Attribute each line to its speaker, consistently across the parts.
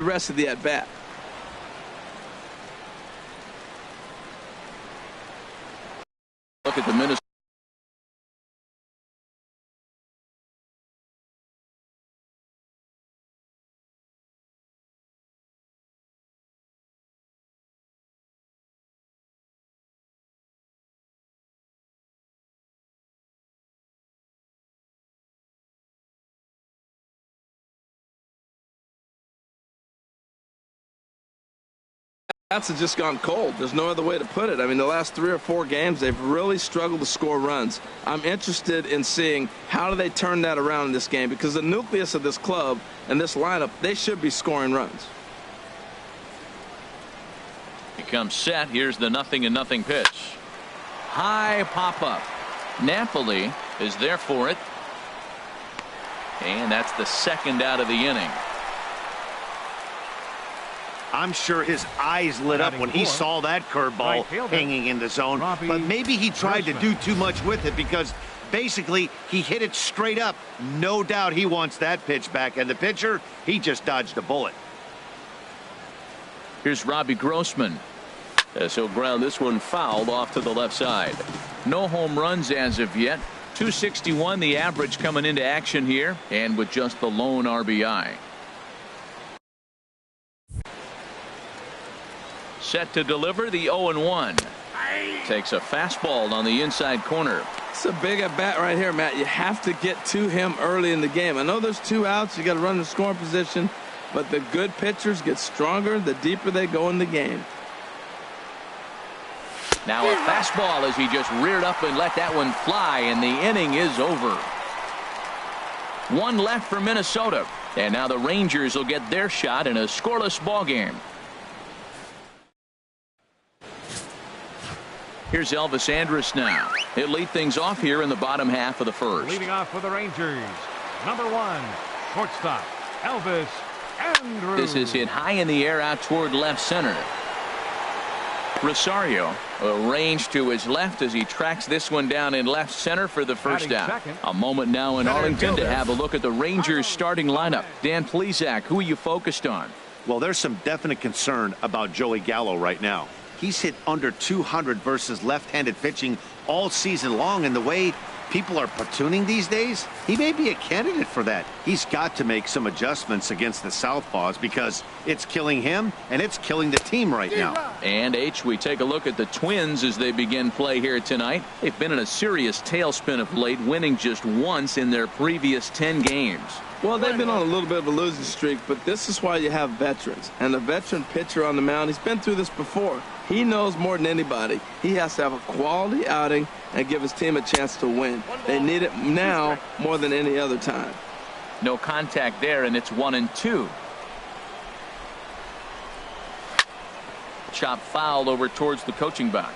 Speaker 1: rest of the at-bat.
Speaker 2: Look at the Minnesota.
Speaker 1: Bats have just gone cold. There's no other way to put it. I mean, the last 3 or 4 games, they've really struggled to score runs. I'm interested in seeing how do they turn that around in this game, because the nucleus of this club and this lineup, they should be scoring runs.
Speaker 2: He comes set. Here's the 0-0 pitch. High pop up. Napoli is there for it. And that's the second out of the inning.
Speaker 3: I'm sure his eyes lit up when he saw that curveball hanging in the zone. But maybe he tried to do too much with it, because basically he hit it straight up. No doubt he wants that pitch back. And the pitcher, he just dodged a bullet.
Speaker 2: Here's Robbie Grossman, as he'll ground this one fouled off to the left side. No home runs as of yet. 261 the average coming into action here, and with just the lone RBI. Set to deliver the 0-1. Takes a fastball on the inside corner.
Speaker 1: It's a big at bat right here, Matt. You have to get to him early in the game. I know there's 2 outs. You got to run the scoring position, but the good pitchers get stronger the deeper they go in the game.
Speaker 2: Now a fastball as he just reared up and let that one fly, and the inning is over. 1 left for Minnesota, and now the Rangers will get their shot in a scoreless ball game. Here's Elvis Andrus now. He'll lead things off here in the bottom half of the first.
Speaker 4: Leading off for the Rangers, number 1, shortstop, Elvis Andrus.
Speaker 2: This is hit high in the air out toward left center. Rosario arranged to his left as he tracks this one down in left center for the first out. A moment now in Arlington to have a look at the Rangers starting lineup. Dan Plesac, who are you focused on?
Speaker 3: Well, there's some definite concern about Joey Gallo right now. He's hit under 200 versus left-handed pitching all season long, and the way people are platooning these days, he may be a candidate for that. He's got to make some adjustments against the southpaws, because it's killing him and it's killing the team right now.
Speaker 2: And H, we take a look at the Twins as they begin play here tonight. They've been in a serious tailspin of late, winning just once in their previous 10 games.
Speaker 1: Well, they've been on a little bit of a losing streak, but this is why you have veterans. And a veteran pitcher on the mound, he's been through this before. He knows more than anybody. He has to have a quality outing and give his team a chance to win. They need it now more than any other time.
Speaker 2: No contact there, and it's 1-2. Chop foul over towards the coaching box.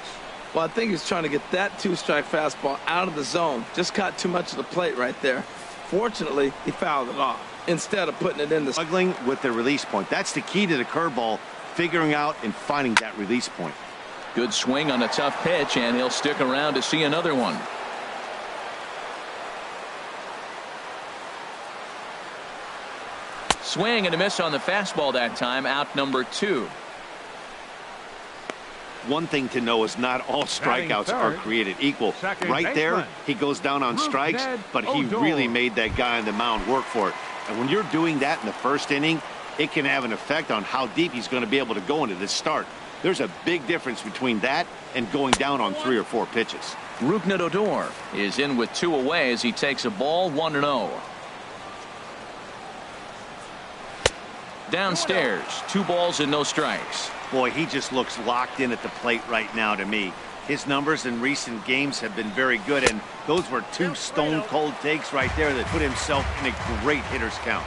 Speaker 1: Well, I think he's trying to get that 2-strike fastball out of the zone. Just caught too much of the plate right there. Fortunately, he fouled it off instead of putting it in the...
Speaker 3: Struggling with the release point. That's the key to the curveball, figuring out and finding that release point.
Speaker 2: Good swing on a tough pitch, and he'll stick around to see another one. Swing and a miss on the fastball that time, out number 2.
Speaker 3: One thing to know is not all strikeouts are created equal. Right there, he goes down on strikes, but he really made that guy on the mound work for it. And when you're doing that in the first inning, it can have an effect on how deep he's going to be able to go into this start. There's a big difference between that and going down on 3 or 4 pitches.
Speaker 2: Rougned Odor is in with 2 away as he takes a ball, 1-0. Downstairs, 2 balls and no strikes.
Speaker 3: Boy, he just looks locked in at the plate right now to me. His numbers in recent games have been very good, and those were 2 stone-cold takes right there that put himself in a great hitter's count.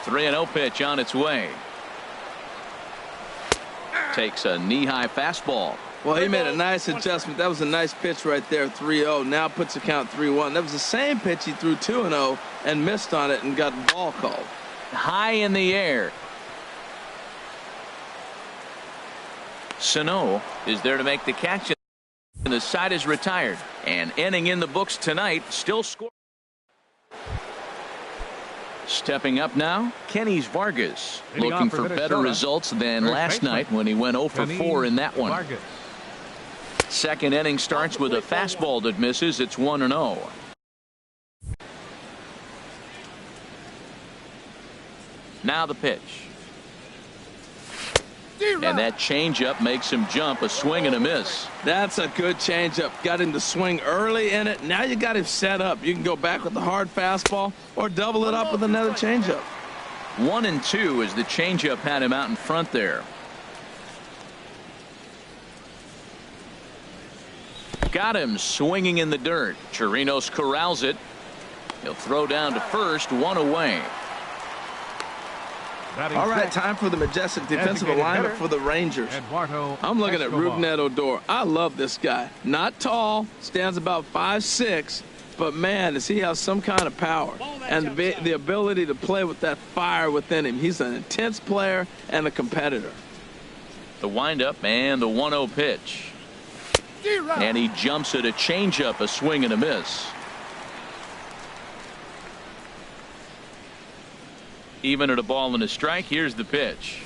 Speaker 2: 3-0 pitch on its way. Takes a knee-high fastball.
Speaker 1: Well, he made a nice adjustment. That was a nice pitch right there, 3-0. Now puts the count 3-1. That was the same pitch he threw 2-0 and missed on it and got the ball called.
Speaker 2: High in the air. Sano is there to make the catch, and the side is retired. And inning in the books tonight, still score. Stepping up now, Kenny's Vargas,
Speaker 4: Leading
Speaker 2: looking
Speaker 4: off
Speaker 2: for better
Speaker 4: Minnesota,
Speaker 2: results than
Speaker 4: first
Speaker 2: last
Speaker 4: baseman,
Speaker 2: night when he went 0 for 4 in that one.
Speaker 4: Vargas.
Speaker 2: Second inning starts with a fastball that misses. It's 1-0. Now the pitch. And that changeup makes him jump. A swing and a miss.
Speaker 1: That's a good changeup. Got him to swing early in it. Now you got him set up. You can go back with the hard fastball or double it up with another changeup.
Speaker 2: 1-2 as the changeup had him out in front there. Got him swinging in the dirt. Chirinos corrals it. He'll throw down to first, one away.
Speaker 1: All right, time for the majestic defensive alignment for the Rangers. I'm looking at Rougned Odor. I love this guy. Not tall, stands about 5'6", but man, does he have some kind of power and the ability to play with that fire within him. He's an intense player and a competitor.
Speaker 2: The windup and the 1-0 pitch. And he jumps at a changeup, a swing and a miss. Even at a ball and a strike. Here's the pitch.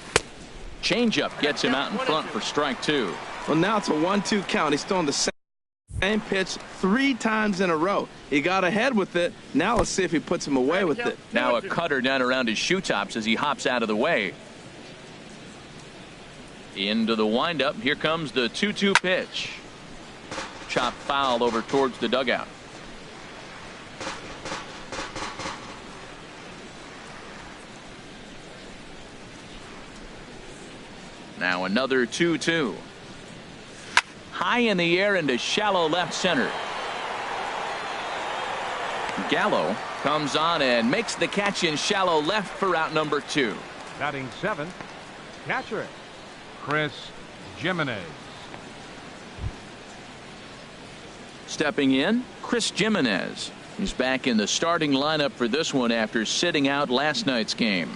Speaker 2: Changeup gets him out in front for strike 2.
Speaker 1: Well, now it's a 1-2 count. He's throwing the same pitch 3 times in a row. He got ahead with it. Now let's see if he puts him away with it.
Speaker 2: Now a cutter down around his shoe tops as he hops out of the way. Into the windup. Here comes the 2-2 pitch. Chopped foul over towards the dugout. Now another 2-2. High in the air into shallow left center. Gallo comes on and makes the catch in shallow left for out number 2.
Speaker 4: Batting 7th, catcher Chris Gimenez.
Speaker 2: Stepping in, Chris Gimenez. He's back in the starting lineup for this one after sitting out last night's game.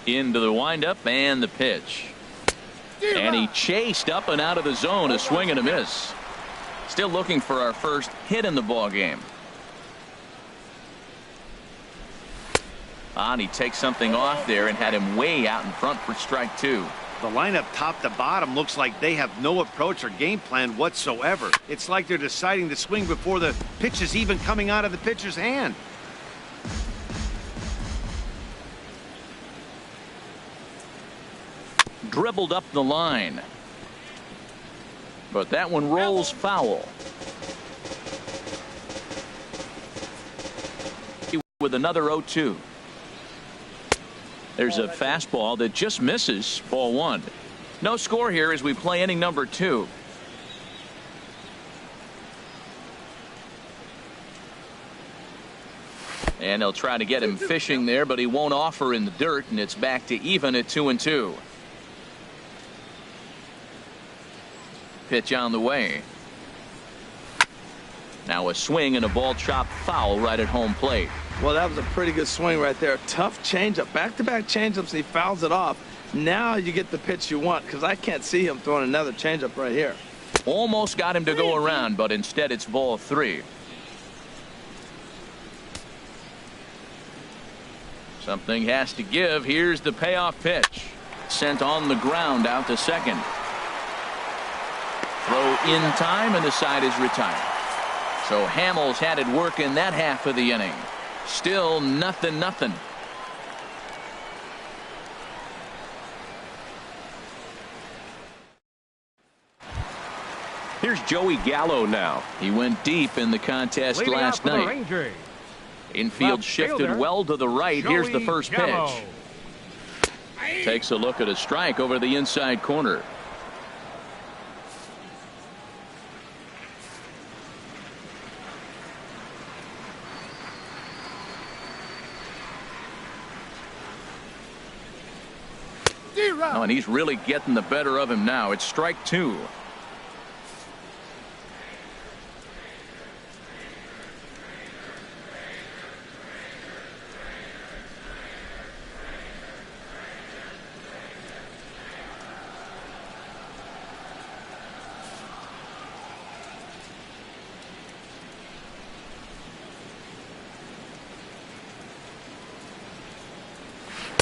Speaker 2: Into the windup and the pitch. And he chased up and out of the zone, a swing and a miss. Still looking for our first hit in the ball game. And he takes something off there and had him way out in front for strike 2.
Speaker 3: The lineup top to bottom looks like they have no approach or game plan whatsoever. It's like they're deciding to swing before the pitch is even coming out of the pitcher's hand.
Speaker 2: Dribbled up the line. But that one rolls foul. With another 0-2. There's a fastball that just misses. Ball 1. No score here as we play inning number 2. And they'll try to get him fishing there, but he won't offer in the dirt, and it's back to even at 2-2. Pitch on the way. Now a swing and a ball chopped foul right at home plate.
Speaker 1: Well, that was a pretty good swing right there. Tough changeup. Back-to-back changeups, he fouls it off. Now you get the pitch you want, because I can't see him throwing another changeup right here.
Speaker 2: Almost got him to go around, but instead it's ball 3. Something has to give. Here's the payoff pitch. Sent on the ground out to second. Throw in time, and the side is retired. So Hamels had it work in that half of the inning. Still 0-0. Here's Joey Gallo now. He went deep in the contest
Speaker 4: Leading
Speaker 2: last
Speaker 4: out for the
Speaker 2: night.
Speaker 4: Rangers,
Speaker 2: Infield
Speaker 4: left
Speaker 2: shifted
Speaker 4: fielder,
Speaker 2: well to the right. Here's the
Speaker 4: Joey
Speaker 2: first
Speaker 4: Gallo.
Speaker 2: pitch. Takes a look at a strike over the inside corner. Oh, and he's really getting the better of him now. It's strike 2.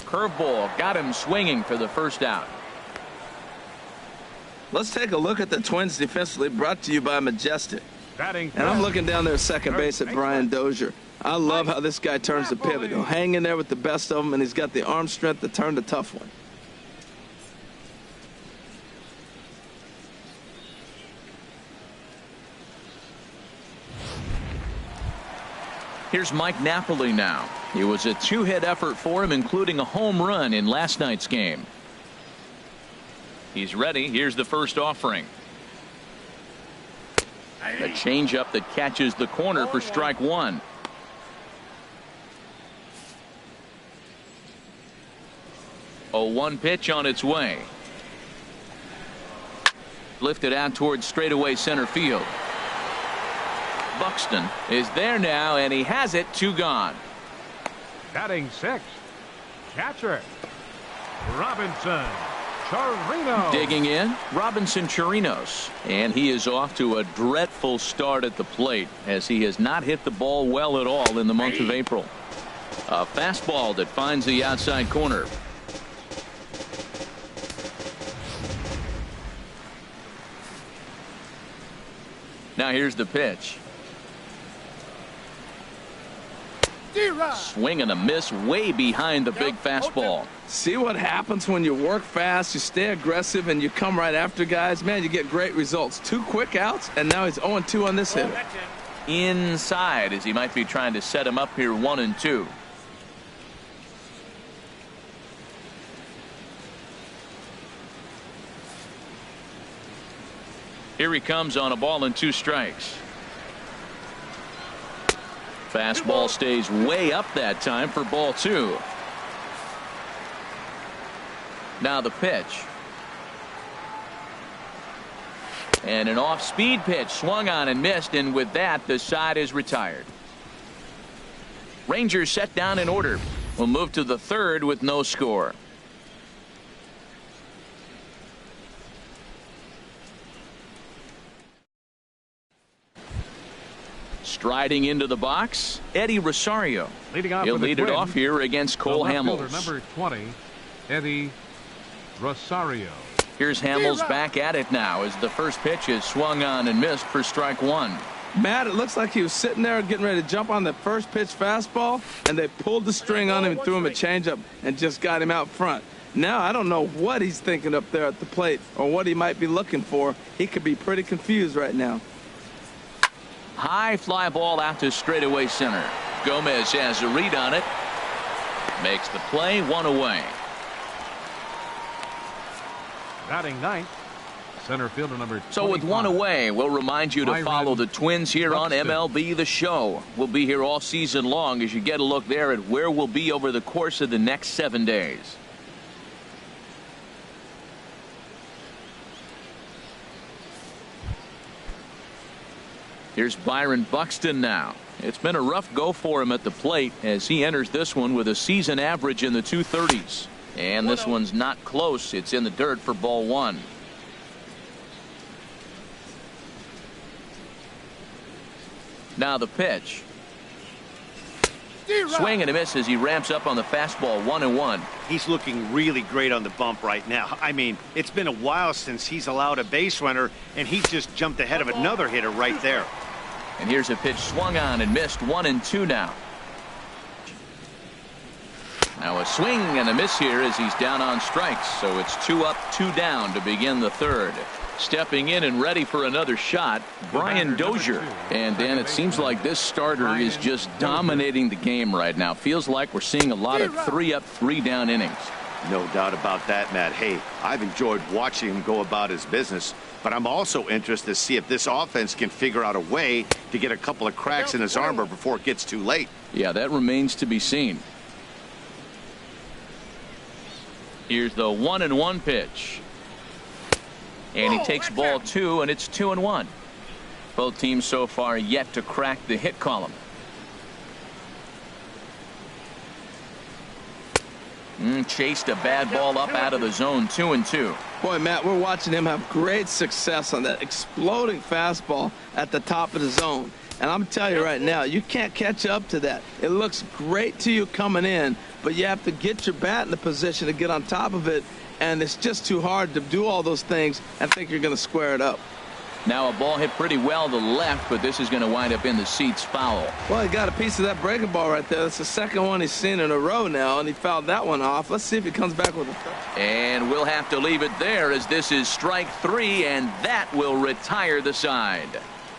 Speaker 2: Curveball got him swinging for the first out.
Speaker 1: Let's take a look at the Twins defensively, brought to you by Majestic. And I'm looking down there at second base at Brian Dozier. I love how this guy turns the pivot. He'll hang in there with the best of them, and he's got the arm strength to turn the tough one.
Speaker 2: Here's Mike Napoli now. It was a two-hit effort for him, including a home run in last night's game. He's ready. Here's the first offering. A changeup that catches the corner for strike one. A 1 pitch on its way. Lifted out towards straightaway center field. Buxton is there now, and he has it. 2 gone.
Speaker 4: Batting 6, catcher Robinson Chirinos.
Speaker 2: Digging in, Robinson Chirinos, and he is off to a dreadful start at the plate as he has not hit the ball well at all in the month of April. A fastball that finds the outside corner. Now here's the pitch. Swing and a miss way behind the big fastball.
Speaker 1: See what happens when you work fast, you stay aggressive, and you come right after guys? Man, you get great results. 2 quick outs, and now he's 0-2 on this hitter.
Speaker 2: Inside, as he might be trying to set him up here 1-2. Here he comes on a ball and 2 strikes. Fastball stays way up that time for ball 2. Now the pitch. And an off-speed pitch swung on and missed, and with that the side is retired. Rangers set down in order. We'll move to the 3rd with no score. Striding into the box, Eddie Rosario. He'll lead it off here against Cole Hamels.
Speaker 4: Number 20, Eddie Rosario.
Speaker 2: Here's Hamels back at it now as the first pitch is swung on and missed for strike 1.
Speaker 1: Matt, it looks like he was sitting there getting ready to jump on the first pitch fastball, and they pulled the string on him and threw him a changeup and just got him out front. Now I don't know what he's thinking up there at the plate or what he might be looking for. He could be pretty confused right now.
Speaker 2: High fly ball out to straightaway center. Gomez has a read on it. Makes the play, 1 away.
Speaker 4: Batting 9th, center fielder number 25.
Speaker 2: So with 1 away, we'll remind you to follow the Twins here on MLB The Show. We'll be here all season long as you get a look there at where we'll be over the course of the next 7 days. Here's Byron Buxton now. It's been a rough go for him at the plate as he enters this one with a season average in the 230s. And this one's not close. It's in the dirt for ball 1. Now the pitch. Swing and a miss as he ramps up on the fastball. 1-1.
Speaker 3: He's looking really great on the bump right now. I mean, it's been a while since he's allowed a base runner, and he just jumped ahead of another hitter right there.
Speaker 2: And here's a pitch swung on and missed. 1-2 now. Now a swing and a miss here as he's down on strikes. So it's 2 up, 2 down to begin the 3rd. Stepping in and ready for another shot, Brian Dozier. And Dan, it seems like this starter is just dominating the game right now. Feels like we're seeing a lot of 3 up, 3 down innings.
Speaker 3: No doubt about that, Matt. Hey, I've enjoyed watching him go about his business, but I'm also interested to see if this offense can figure out a way to get a couple of cracks in his armor before it gets too late.
Speaker 2: Yeah, that remains to be seen. Here's the 1-1 pitch. And he takes ball 2, and it's 2-1. Both teams so far yet to crack the hit column. Chased a bad ball up out of the zone, 2-2.
Speaker 1: Boy, Matt, we're watching him have great success on that exploding fastball at the top of the zone. And I'm telling you right now, you can't catch up to that. It looks great to you coming in, but you have to get your bat in the position to get on top of it, and it's just too hard to do all those things and think you're going to square it up.
Speaker 2: Now a ball hit pretty well to the left, but this is going to wind up in the seats foul.
Speaker 1: Well, he got a piece of that breaking ball right there. That's the second one he's seen in a row now, and he fouled that one off. Let's see if he comes back with a touch.
Speaker 2: And we'll have to leave it there as this is strike 3, and that will retire the side.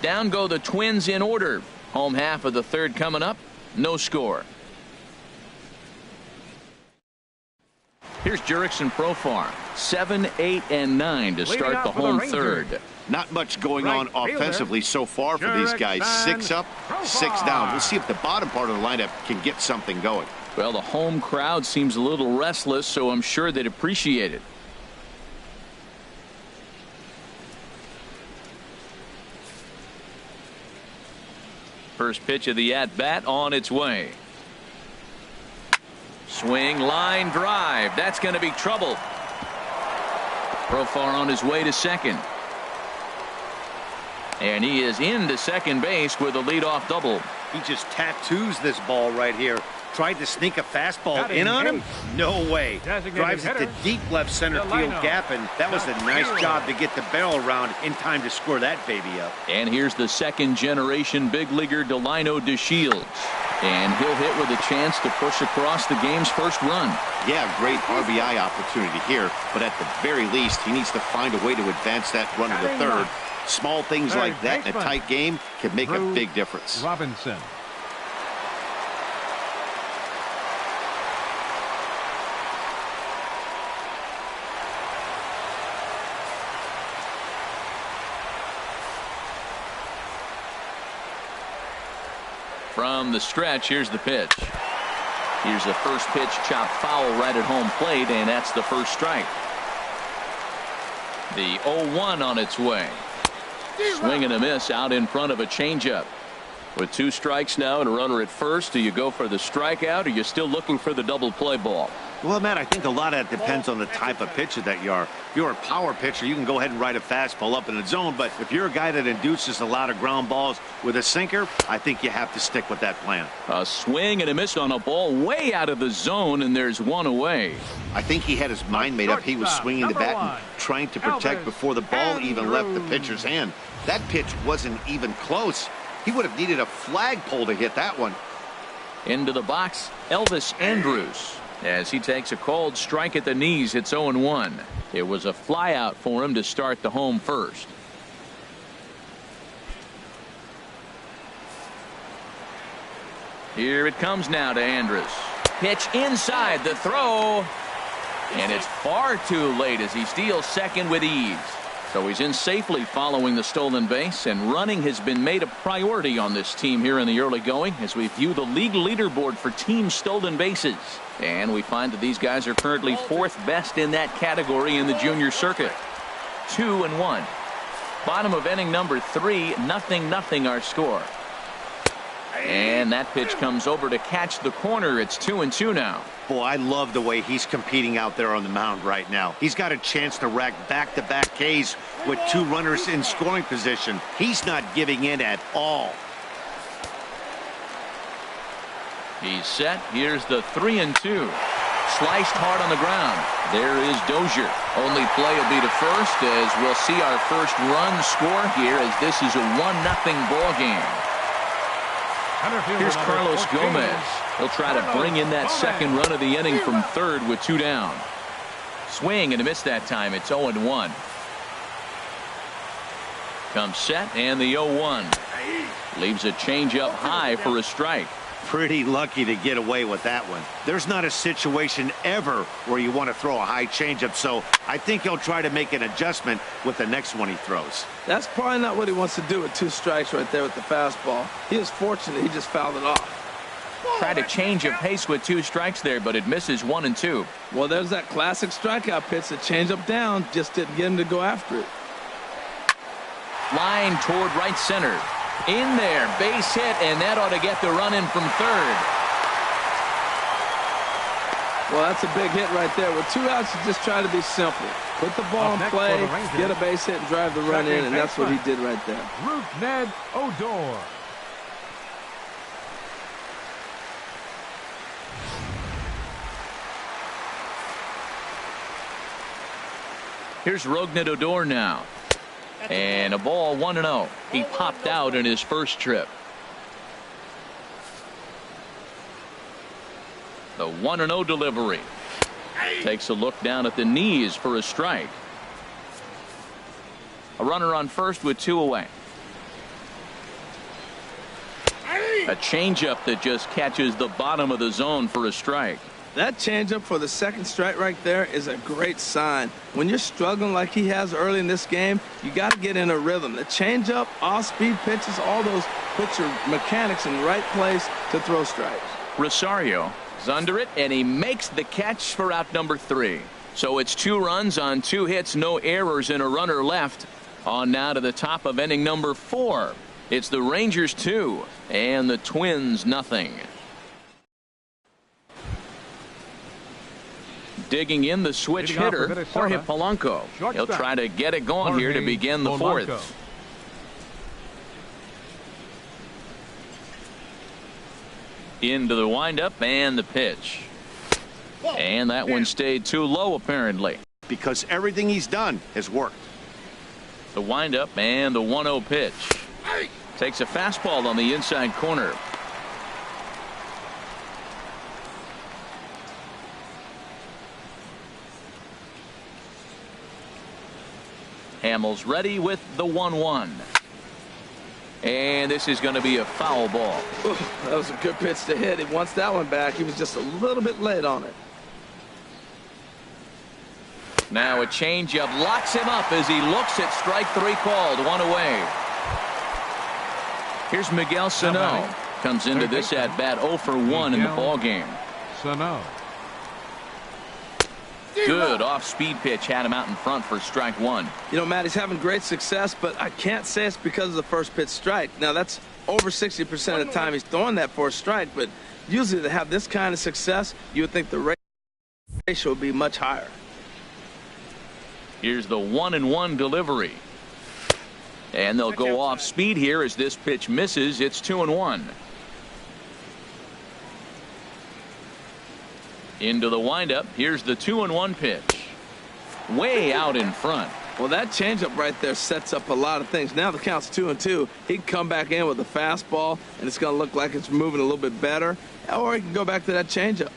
Speaker 2: Down go the Twins in order. Home half of the third coming up. No score. Here's Jurickson Profar. 7, 8, and 9 to start the home third.
Speaker 3: Not much going on offensively so far for these guys. 6 up, 6 down. We'll see if the bottom part of the lineup can get something going.
Speaker 2: Well, the home crowd seems a little restless, so I'm sure they'd appreciate it. First pitch of the at-bat on its way. Swing, line drive. That's going to be trouble. Profar on his way to second. And he is into second base with a leadoff double.
Speaker 3: He just tattoos this ball right here. Tried to sneak a fastball in on him? No way. Drives it to deep left center field gap, and that was a nice job to get the barrel around in time to score that baby up.
Speaker 2: And here's the second generation big leaguer Delino DeShields. And he'll hit with a chance to push across the game's first run.
Speaker 3: Yeah, great RBI opportunity here, but at the very least, he needs to find a way to advance that run to the third. Small things like that in a tight game can make a big difference.
Speaker 4: Robinson.
Speaker 2: From the stretch, here's the pitch. Here's the first pitch, chopped foul right at home plate, and that's the first strike. The 0-1 on its way. Swing and a miss out in front of a changeup. With 2 strikes now and a runner at first, do you go for the strikeout, or are you still looking for the double play ball?
Speaker 3: Well, Matt, I think a lot of that depends on the type of pitcher that you are. If you're a power pitcher, you can go ahead and ride a fastball up in the zone, but if you're a guy that induces a lot of ground balls with a sinker, I think you have to stick with that plan.
Speaker 2: A swing and a miss on a ball way out of the zone, and there's one away.
Speaker 3: I think he had his mind made up. He was swinging the bat and trying to protect before the ball even left the pitcher's hand. That pitch wasn't even close. He would have needed a flagpole to hit that one.
Speaker 2: Into the box, Elvis Andrus. As he takes a cold strike at the knees, it's 0-1. It was a flyout for him to start the home first. Here it comes now to Andrus. Pitch inside, the throw. And it's far too late as he steals second with ease. So he's in safely following the stolen base, and running has been made a priority on this team here in the early going as we view the league leaderboard for team stolen bases. And we find that these guys are currently 4th best in that category in the junior circuit. 2-1. Bottom of inning number 3, 0-0 our score. And that pitch comes over to catch the corner. It's 2-2 now.
Speaker 3: Boy, I love the way he's competing out there on the mound right now. He's got a chance to rack back-to-back Ks with 2 runners in scoring position. He's not giving in at all.
Speaker 2: He's set. Here's the 3-2. Sliced hard on the ground. There is Dozier. Only play will be to first as we'll see our first run score here as this is a 1-0 ball game. Here's Carlos Gomez. He'll try to bring in that second run of the inning from third with 2 down. Swing and a miss that time. It's 0-1. Comes set and the 0-1. Leaves a changeup high for a strike.
Speaker 3: Pretty lucky to get away with that one. There's not a situation ever where you want to throw a high changeup, so I think he'll try to make an adjustment with the next one he throws.
Speaker 1: That's probably not what he wants to do with 2 strikes right there with the fastball. He is fortunate he just fouled it off.
Speaker 2: Tried to change of pace with 2 strikes there, but it misses 1 and 2.
Speaker 1: Well, there's that classic strikeout pitch, the changeup down, just didn't get him to go after it.
Speaker 2: Line toward right center. In there, base hit, and that ought to get the run in from third.
Speaker 1: Well, that's a big hit right there. With 2 outs, you just try to be simple. Put the ball in play, get a base hit, and drive the run in, and that's what he did right there.
Speaker 4: Ned Odor.
Speaker 2: Here's Rougned Odor now. And a ball 1-0. He popped out in his first trip. The 1-0 delivery. Takes a look down at the knees for a strike. A runner on first with 2 away. A changeup that just catches the bottom of the zone for a strike.
Speaker 1: That changeup for the second strike right there is a great sign. When you're struggling like he has early in this game, you got to get in a rhythm. The changeup, off-speed pitches, all those put your mechanics in the right place to throw strikes.
Speaker 2: Rosario is under it, and he makes the catch for out number 3. So it's 2 runs on 2 hits, no errors, and a runner left. On now to the top of inning number 4. It's the Rangers 2 and the Twins nothing. Digging in the switch hitter, Jorge Polanco. He'll try to get it going here to begin the 4th. Into the windup and the pitch. And that one stayed too low apparently.
Speaker 3: Because everything he's done has worked.
Speaker 2: The windup and the 1-0 pitch. Takes a fastball on the inside corner. Hamels ready with the 1-1. And this is going to be a foul ball.
Speaker 1: Ooh, that was a good pitch to hit. He wants that one back. He was just a little bit late on it.
Speaker 2: Now a changeup locks him up as he looks at strike 3 called. 1 away. Here's Miguel Sano. Comes into this at bat 0 for 1 in the ball game.
Speaker 4: Sano.
Speaker 2: Good off-speed pitch had him out in front for strike 1.
Speaker 1: You know, Matt, he's having great success, but I can't say it's because of the first pitch strike. Now, that's over 60% of the time he's throwing that for a strike, but usually to have this kind of success, you would think the ratio would be much higher.
Speaker 2: Here's the 1-1 delivery. And they'll go off speed here as this pitch misses. It's 2-1. Into the windup. Here's the 2-1 pitch. Way out in front.
Speaker 1: Well, that changeup right there sets up a lot of things. Now the count's 2-2. He can come back in with a fastball, and it's going to look like it's moving a little bit better. Or he can go back to that changeup.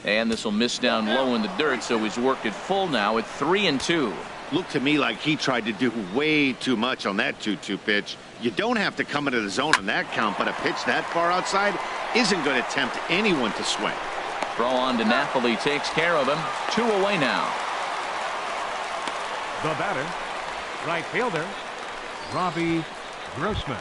Speaker 2: And this will miss down low in the dirt, so he's worked it full now at 3-2.
Speaker 3: Looked to me like he tried to do way too much on that 2-2 pitch. You don't have to come into the zone on that count, but a pitch that far outside isn't going to tempt anyone to swing.
Speaker 2: Throw on to Napoli takes care of him. 2 away now.
Speaker 4: The batter, right fielder, Robbie Grossman.